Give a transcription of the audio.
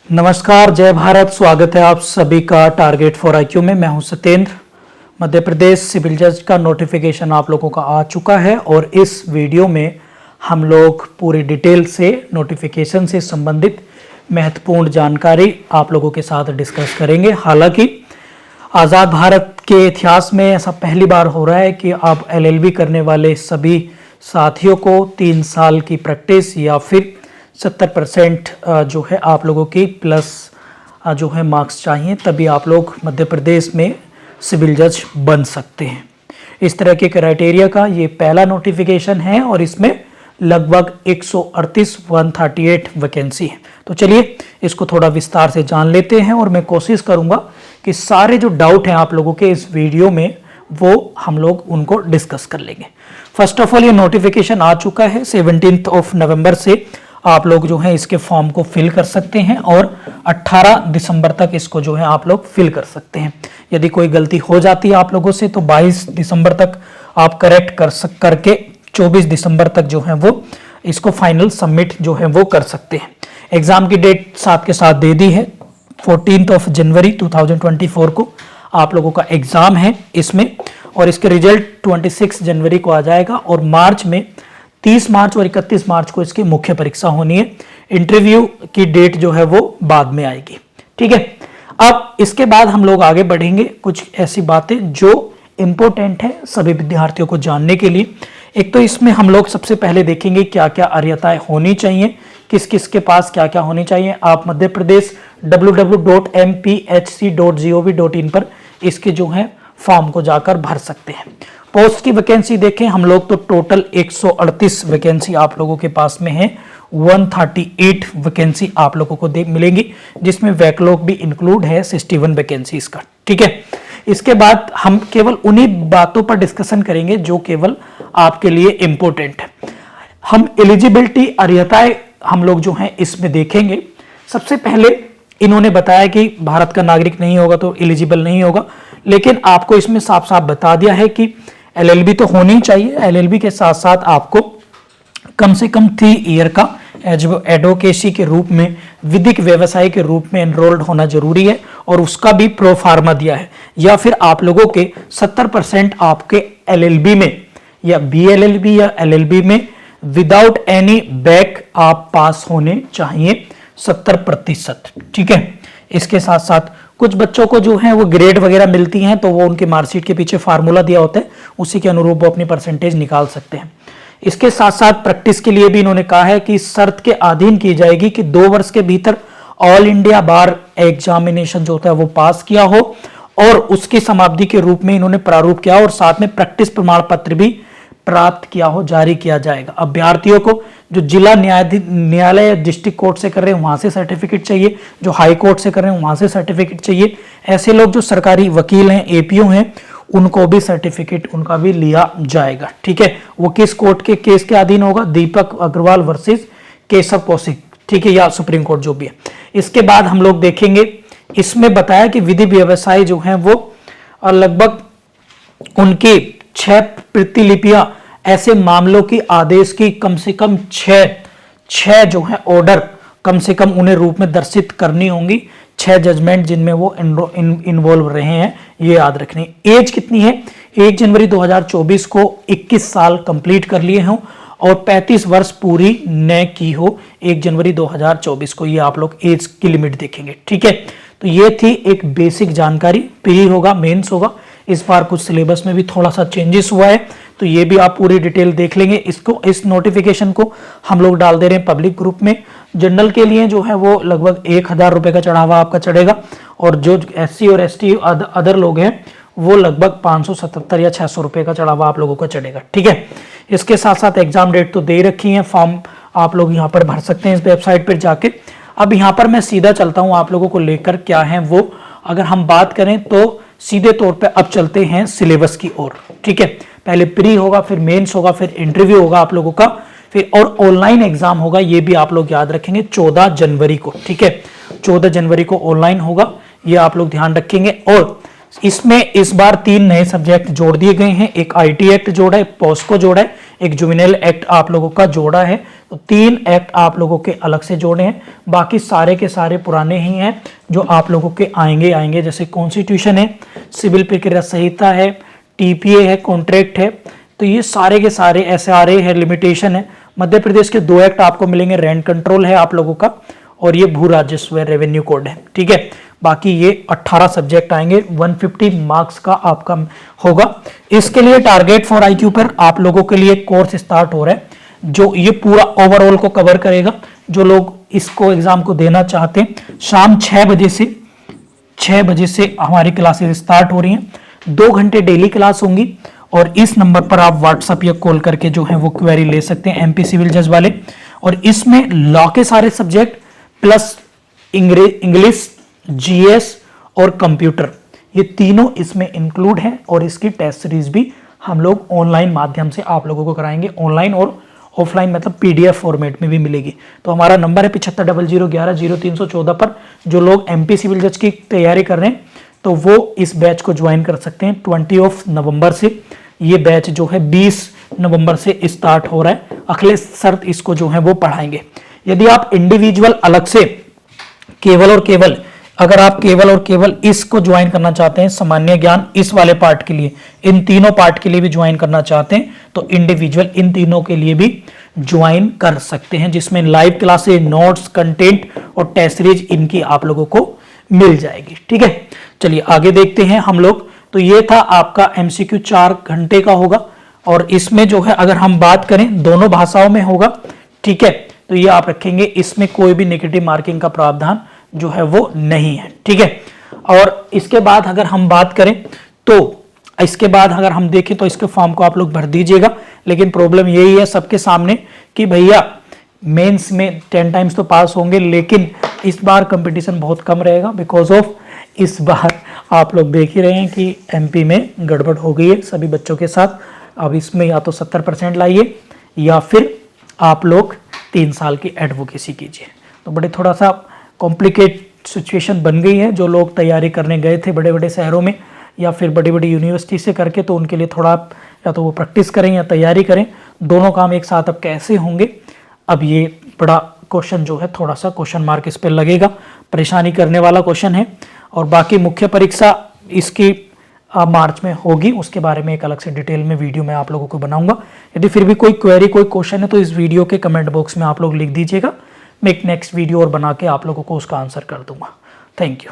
नमस्कार, जय भारत। स्वागत है आप सभी का टारगेट फॉर आईक्यू में। मैं हूं सत्येंद्र। मध्य प्रदेश सिविल जज का नोटिफिकेशन आप लोगों का आ चुका है और इस वीडियो में हम लोग पूरी डिटेल से नोटिफिकेशन से संबंधित महत्वपूर्ण जानकारी आप लोगों के साथ डिस्कस करेंगे। हालांकि आज़ाद भारत के इतिहास में ऐसा पहली बार हो रहा है कि आप एलएलबी करने वाले सभी साथियों को 3 साल की प्रैक्टिस या फिर 70% जो है आप लोगों की प्लस जो है मार्क्स चाहिए, तभी आप लोग मध्य प्रदेश में सिविल जज बन सकते हैं। इस तरह के क्राइटेरिया का ये पहला नोटिफिकेशन है और इसमें लगभग 138 वैकेंसी है। तो चलिए इसको थोड़ा विस्तार से जान लेते हैं और मैं कोशिश करूंगा कि सारे जो डाउट हैं आप लोगों के इस वीडियो में वो हम लोग उनको डिस्कस कर लेंगे। फर्स्ट ऑफ ऑल ये नोटिफिकेशन आ चुका है 17 नवंबर से आप लोग जो है इसके फॉर्म को फिल कर सकते हैं और 18 दिसंबर तक इसको जो है आप लोग फिल कर सकते हैं। यदि कोई गलती हो जाती है आप लोगों से तो 22 दिसंबर तक आप करेक्ट करके 24 दिसंबर तक जो है वो इसको फाइनल सबमिट जो है वो कर सकते हैं। एग्जाम की डेट साथ के साथ दे दी है। 14 जनवरी 2024 को आप लोगों का एग्जाम है इसमें और इसके रिजल्ट 26 जनवरी को आ जाएगा और मार्च में 30 मार्च और 31 मार्च को इसकी मुख्य परीक्षा होनी है। इंटरव्यू की डेट जो है वो बाद में आएगी। ठीक है, अब इसके बाद हम लोग आगे बढ़ेंगे। कुछ ऐसी बातें जो इंपॉर्टेंट है सभी विद्यार्थियों को जानने के लिए। एक तो इसमें हम लोग सबसे पहले देखेंगे क्या क्या अर्हताएं होनी चाहिए, किस किस के पास क्या क्या होनी चाहिए। आप मध्य प्रदेश www.mpHC.gov.in पर इसके जो है फॉर्म को जाकर भर सकते हैं। पोस्ट की वैकेंसी देखें हम लोग तो टोटल 138 वैकेंसी आप लोगों के पास में है। 138 वैकेंसी आप लोगों को मिलेंगी जिसमें बैकलॉग भी इंक्लूड है 61 वैकेंसी का। ठीक है, इसके बाद हम केवल उन्हीं बातों पर डिस्कशन करेंगे जो केवल आपके लिए इंपॉर्टेंट है। हम एलिजिबिलिटी अर्हताएं हम लोग जो है इसमें देखेंगे। सबसे पहले इन्होंने बताया कि भारत का नागरिक नहीं होगा तो एलिजिबल नहीं होगा, लेकिन आपको इसमें साफ साफ बता दिया है कि एलएलबी तो होनी चाहिए। एलएलबी के साथ साथ आपको कम से कम 3 ईयर का एडवोकेसी के रूप में विधिक व्यवसाय के रूप में एनरोल्ड होना जरूरी है और उसका भी प्रो फार्मा दिया है। या फिर आप लोगों के 70% आपके एलएलबी में या बीएलएलबी या एलएलबी में विदाउट एनी बैक आप पास होने चाहिए 70%। ठीक है, इसके साथ साथ कुछ बच्चों को जो है वो ग्रेड वगैरह मिलती हैं तो वो उनके मार्कशीट के पीछे फार्मूला दिया होता है, उसी के अनुरूप वो अपनी परसेंटेज निकाल सकते हैं। इसके साथ साथ प्रैक्टिस के लिए भी इन्होंने कहा है कि शर्त के अधीन की जाएगी कि 2 वर्ष के भीतर ऑल इंडिया बार एग्जामिनेशन जो होता है वो पास किया हो और उसकी समाप्ति के रूप में इन्होंने प्रारूप किया और साथ में प्रैक्टिस प्रमाण पत्र भी प्राप्त किया हो, जारी किया जाएगा। अभ्यर्थियों को जो जिला न्यायालय डिस्ट्रिक्ट कोर्ट से कर रहे हैं वहां से सर्टिफिकेट चाहिए, जो हाई कोर्ट से कर रहे हैं वहां से सर्टिफिकेट चाहिए। ऐसे लोग जो सरकारी वकील हैं, एपीओ हैं, उनको भी सर्टिफिकेट उनका भी लिया जाएगा। ठीक है, वो किस कोर्ट के केस के अधीन होगा? दीपक अग्रवाल वर्सेस केशव कौशिक, ठीक है, या सुप्रीम कोर्ट जो भी है। इसके बाद हम लोग देखेंगे इसमें बताया कि विधि व्यवसाय जो है वो लगभग उनकी 6 प्रतिलिपियां ऐसे मामलों की आदेश की कम से कम 6 जो है ऑर्डर कम से कम उन्हें रूप में दर्शित करनी होंगी। 6 जजमेंट जिनमें वो इन्वॉल्व रहे हैं, ये याद रखनी। एज कितनी है? 1 जनवरी 2024 को 21 साल कंप्लीट कर लिए हों और 35 वर्ष पूरी न की हो 1 जनवरी 2024 को। ये आप लोग एज की लिमिट देखेंगे। ठीक है, तो ये थी एक बेसिक जानकारी। प्री होगा, मेंस होगा। इस बार कुछ सिलेबस में भी थोड़ा सा चेंजेस हुआ है तो ये भी आप पूरी डिटेल देख लेंगे। इसको इस नोटिफिकेशन को हम लोग डाल दे रहे हैं पब्लिक ग्रुप में। जनरल के लिए जो है वो लगभग 1000 रुपए का चढ़ावा आपका चढ़ेगा और जो एससी और एसटी अदर लोग हैं वो लगभग 577 या 600 रुपए का चढ़ावा आप लोगों का चढ़ेगा। ठीक है, इसके साथ साथ एग्जाम डेट तो दे रखी है, फॉर्म आप लोग यहाँ पर भर सकते हैं इस वेबसाइट पर जाके। अब यहाँ पर मैं सीधा चलता हूँ आप लोगों को लेकर क्या है वो। अगर हम बात करें तो सीधे तौर पे अब चलते हैं सिलेबस की ओर। ठीक है, पहले प्री होगा, फिर मेंस होगा, फिर इंटरव्यू होगा आप लोगों का, फिर और ऑनलाइन एग्जाम होगा। ये भी आप लोग याद रखेंगे 14 जनवरी को। ठीक है, 14 जनवरी को ऑनलाइन होगा, ये आप लोग ध्यान रखेंगे। और इसमें इस बार 3 नए सब्जेक्ट जोड़ दिए गए हैं। एक आईटी एक्ट जोड़ा है, पॉस्को जोड़ा है, एक जुवेनाइल एक्ट आप लोगों का जोड़ा है। तो 3 एक्ट आप लोगों के अलग से जोड़े हैं, बाकी सारे के सारे पुराने ही हैं जो आप लोगों के आएंगे। जैसे कॉन्स्टिट्यूशन है, सिविल प्रक्रिया संहिता है, टीपीए है, कॉन्ट्रैक्ट है। तो ये सारे के सारे, एसआरए है, लिमिटेशन है। मध्य प्रदेश के 2 एक्ट आपको मिलेंगे, रेंट कंट्रोल है आप लोगों का, और ये भू राजस्व रेवेन्यू कोड है। ठीक है, बाकी ये 18 सब्जेक्ट आएंगे, 150 मार्क्स का आपका होगा। इसके लिए टारगेट फॉर आईक्यू पर आप लोगों के लिए कोर्स स्टार्ट हो रहा है, जो ये पूरा ओवरऑल को कवर करेगा। जो लोग इसको एग्जाम को देना चाहते हैं, शाम 6 बजे से हमारी क्लासेस स्टार्ट हो रही हैं। 2 घंटे डेली क्लास होंगी, और इस नंबर पर आप व्हाट्सएप या कॉल करके जो है वो क्वेरी ले सकते हैं, एमपी सिविल जज वाले। और इसमें लॉ के सारे सब्जेक्ट प्लस इंग्लिश, जीएस और कंप्यूटर, ये तीनों इसमें इंक्लूड हैं। और इसकी टेस्ट सीरीज भी हम लोग ऑनलाइन माध्यम से आप लोगों को कराएंगे, ऑनलाइन और ऑफलाइन, मतलब पीडीएफ फॉर्मेट में भी मिलेगी। तो हमारा नंबर है 7500110314 पर। जो लोग एमपी सिविल जज की तैयारी कर रहे हैं तो वो इस बैच को ज्वाइन कर सकते हैं। 20 नवंबर से ये बैच जो है 20 नवंबर से स्टार्ट हो रहा है। अखिलेश सर इसको जो है वो पढ़ाएंगे। यदि आप इंडिविजुअल अलग से केवल और केवल, अगर आप केवल और केवल इसको ज्वाइन करना चाहते हैं, सामान्य ज्ञान इस वाले पार्ट के लिए, इन तीनों पार्ट के लिए भी ज्वाइन करना चाहते हैं, तो इंडिविजुअल इन तीनों के लिए भी ज्वाइन कर सकते हैं, जिसमें लाइव क्लासेस, नोट्स, कंटेंट और टेस्ट सीरीज इनकी आप लोगों को मिल जाएगी। ठीक है, चलिए आगे देखते हैं हम लोग। तो ये था आपका एमसीक्यू 4 घंटे का होगा, और इसमें जो है अगर हम बात करें दोनों भाषाओं में होगा। ठीक है, तो ये आप रखेंगे, इसमें कोई भी नेगेटिव मार्किंग का प्रावधान जो है वो नहीं है। ठीक है, और इसके बाद अगर हम बात करें तो इसके बाद अगर हम देखें तो इसके फॉर्म को आप लोग भर दीजिएगा। लेकिन प्रॉब्लम यही है सबके सामने कि भैया मेंस में 10 टाइम्स तो पास होंगे, लेकिन इस बार कंपटीशन बहुत कम रहेगा। बिकॉज ऑफ इस बार आप लोग देख ही रहे हैं कि एमपी में गड़बड़ हो गई है सभी बच्चों के साथ। अब इसमें या तो 70% लाइए या फिर आप लोग 3 साल की एडवोकेसी कीजिए। तो बड़े थोड़ा सा कॉम्प्लिकेट सिचुएशन बन गई है। जो लोग तैयारी करने गए थे बड़े बड़े शहरों में या फिर बड़ी बड़ी यूनिवर्सिटी से करके, तो उनके लिए थोड़ा या तो वो प्रैक्टिस करें या तैयारी करें, दोनों काम एक साथ अब कैसे होंगे। अब ये बड़ा क्वेश्चन जो है, थोड़ा सा क्वेश्चन मार्क इस पर लगेगा, परेशानी करने वाला क्वेश्चन है। और बाकी मुख्य परीक्षा इसकी मार्च में होगी, उसके बारे में एक अलग से डिटेल में वीडियो मैं आप लोगों को बनाऊंगा। यदि फिर भी कोई क्वेरी, कोई क्वेश्चन है तो इस वीडियो के कमेंट बॉक्स में आप लोग लिख दीजिएगा। मैं एक नेक्स्ट वीडियो और बना के आप लोगों को उसका आंसर कर दूंगा। Thank you.